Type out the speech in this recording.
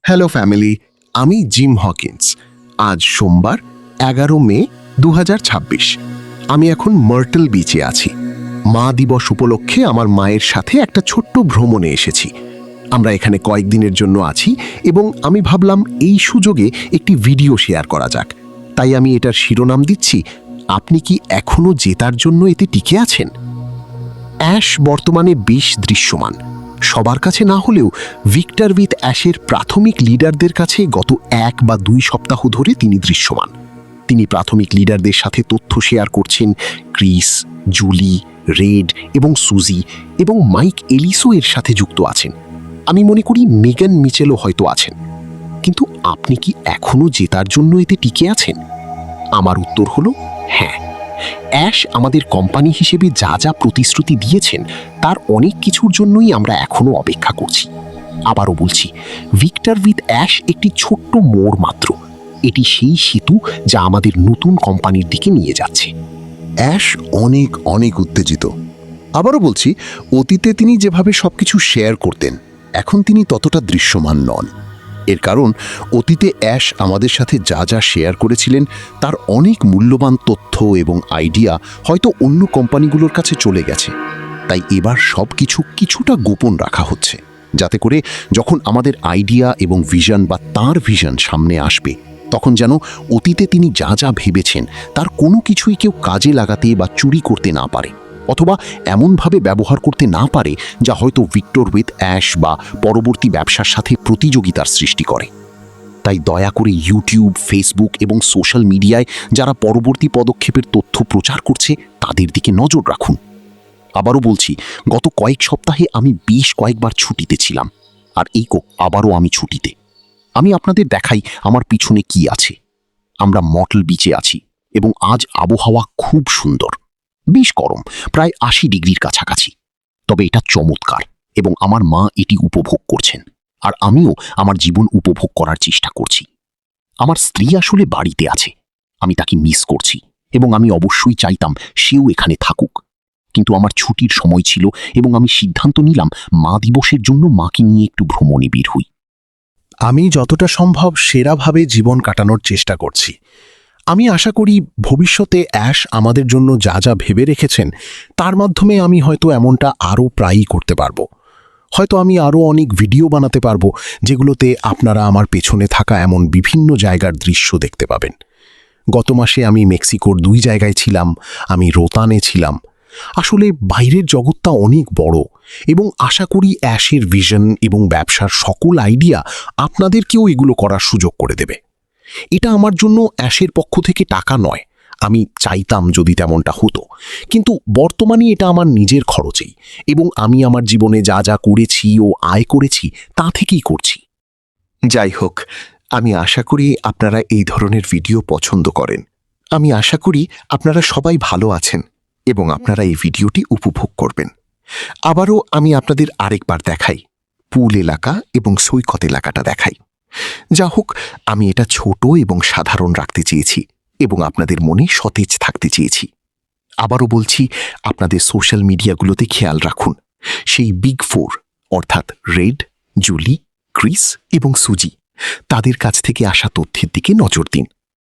Hello family, আমি gym Hawkins. আজ সোমবার 11 মে 2026। আমি এখন মার্টল বিচে আছি। মা দিবস উপলক্ষে আমার মায়ের সাথে একটা ছোট্ট ভ্রমণে এসেছি। আমরা এখানে কয়েকদিনের জন্য আছি এবং আমি ভাবলাম এই সুযোগে একটি ভিডিও শেয়ার করা যাক। তাই আমি এটার শিরোনাম দিচ্ছি, আপনি কি এখনো জেতার জন্য এতে টিকে আছেন? অ্যাশ বর্তমানে বেশ দৃশ্যমান। সবার কাছে না হলেও ভিক্টর উইথ অ্যাশের প্রাথমিক লিডারদের কাছে গত 1 বা 2 সপ্তাহ ধরে তিনি দৃশ্যমান। তিনি প্রাথমিক লিডারদের সাথে তথ্য শেয়ার করছেন। ক্রিস, জুলি, রেড এবং সুজি এবং মাইক এলিসও এর সাথে যুক্ত আছেন। আমি মনে করি মেগান মিচেলও হয়তো আছেন। কিন্তু আপনি কি এখনো জেতার জন্য এতে টিকে আছেন? আমার উত্তর হলো হ্যাঁ। অ্যাশ আমাদের কোম্পানি হিসেবে যা যা প্রতিশ্রুতি দিয়েছেন তার অনেক কিছুর জন্যই আমরা এখনো অপেক্ষা করছি। আবারও বলছি, ভিক্টর উইথ অ্যাশ একটি ছোট্ট মোড় মাত্র। এটি সেই সেতু যা আমাদের নতুন কোম্পানির দিকে নিয়ে যাচ্ছে। অ্যাশ অনেক অনেক উত্তেজিত। আবারও বলছি, অতীতে তিনি যেভাবে সবকিছু শেয়ার করতেন, এখন তিনি ততটা দৃশ্যমান নন। এর কারণ, অতীতে অ্যাশ আমাদের সাথে যা যা শেয়ার করেছিলেন তার অনেক মূল্যবান তথ্য এবং আইডিয়া হয়তো অন্য কোম্পানিগুলোর কাছে চলে গেছে। তাই এবার সব কিছুটা গোপন রাখা হচ্ছে, যাতে করে যখন আমাদের আইডিয়া এবং ভিশন বা তার ভিশন সামনে আসবে, তখন যেন অতীতে তিনি যা যা ভেবেছেন তার কোনো কিছুই কেউ কাজে লাগাতে বা চুরি করতে না পারে, অথবা এমনভাবে ব্যবহার করতে না পারে যা হয়তো ভিক্টর উইথ অ্যাশ বা পরবর্তী ব্যবসার সাথে প্রতিযোগিতার সৃষ্টি করে। তাই দয়া করে ইউটিউব, ফেসবুক এবং সোশ্যাল মিডিয়ায় যারা পরবর্তী পদক্ষেপের তথ্য প্রচার করছে তাদের দিকে নজর রাখুন। আবারও বলছি, গত কয়েক সপ্তাহে আমি বেশ কয়েকবার ছুটিতে ছিলাম, আর আবারও আমি ছুটিতে। আমি আপনাদের দেখাই আমার পিছনে কি আছে। আমরা মটল বিচে আছি এবং আজ আবহাওয়া খুব সুন্দর। বেশ গরম, প্রায় 80 ডিগ্রির কাছাকাছি। তবে এটা চমৎকার এবং আমার মা এটি উপভোগ করছেন, আর আমিও আমার জীবন উপভোগ করার চেষ্টা করছি। আমার স্ত্রী আসলে বাড়িতে আছে। আমি তাকে মিস করছি এবং আমি অবশ্যই চাইতাম সেও এখানে থাকুক। কিন্তু আমার ছুটির সময় ছিল এবং আমি সিদ্ধান্ত নিলাম মা দিবসের জন্য মাকে নিয়ে একটু ভ্রমণে বের হই। আমি যতটা সম্ভব সেরাভাবে জীবন কাটানোর চেষ্টা করছি। আমি আশা করি ভবিষ্যতে অ্যাশ আমাদের জন্য যা যা ভেবে রেখেছেন তার মাধ্যমে আমি হয়তো এমনটা আরও প্রায়ই করতে পারবো। হয়তো আমি আরও অনেক ভিডিও বানাতে পারবো, যেগুলোতে আপনারা আমার পেছনে থাকা এমন বিভিন্ন জায়গার দৃশ্য দেখতে পাবেন। গত মাসে আমি মেক্সিকোর 2 জায়গায় ছিলাম, আমি রোতানে ছিলাম। আসলে বাইরের জগৎটা অনেক বড় এবং আশা করি অ্যাশের ভিশন এবং ব্যবসার সকল আইডিয়া আপনাদেরকেও এগুলো করার সুযোগ করে দেবে। এটা আমার জন্য অ্যাশের পক্ষ থেকে টাকা নয়, আমি চাইতাম যদি তেমনটা হতো, কিন্তু বর্তমানে এটা আমার নিজের খরচেই এবং আমি আমার জীবনে যা যা করেছি ও আয় করেছি তা থেকেই করছি। যাই হোক, আমি আশা করি আপনারা এই ধরনের ভিডিও পছন্দ করেন। আমি আশা করি আপনারা সবাই ভালো আছেন এবং আপনারা এই ভিডিওটি উপভোগ করবেন। আবারও আমি আপনাদের আরেকবার দেখাই, পুল এলাকা এবং সৈকত এলাকাটা দেখাই। যা হোক, আমি এটা ছোট এবং সাধারণ রাখতে চেয়েছি এবং আপনাদের মনে সতেজ থাকতে চেয়েছি। আবারও বলছি, আপনাদের সোশ্যাল মিডিয়াগুলোতে খেয়াল রাখুন। সেই বিগ 4 অর্থাৎ রেড, জুলি, ক্রিস এবং সুজি, তাদের কাছ থেকে আসা তথ্যের দিকে নজর দিন।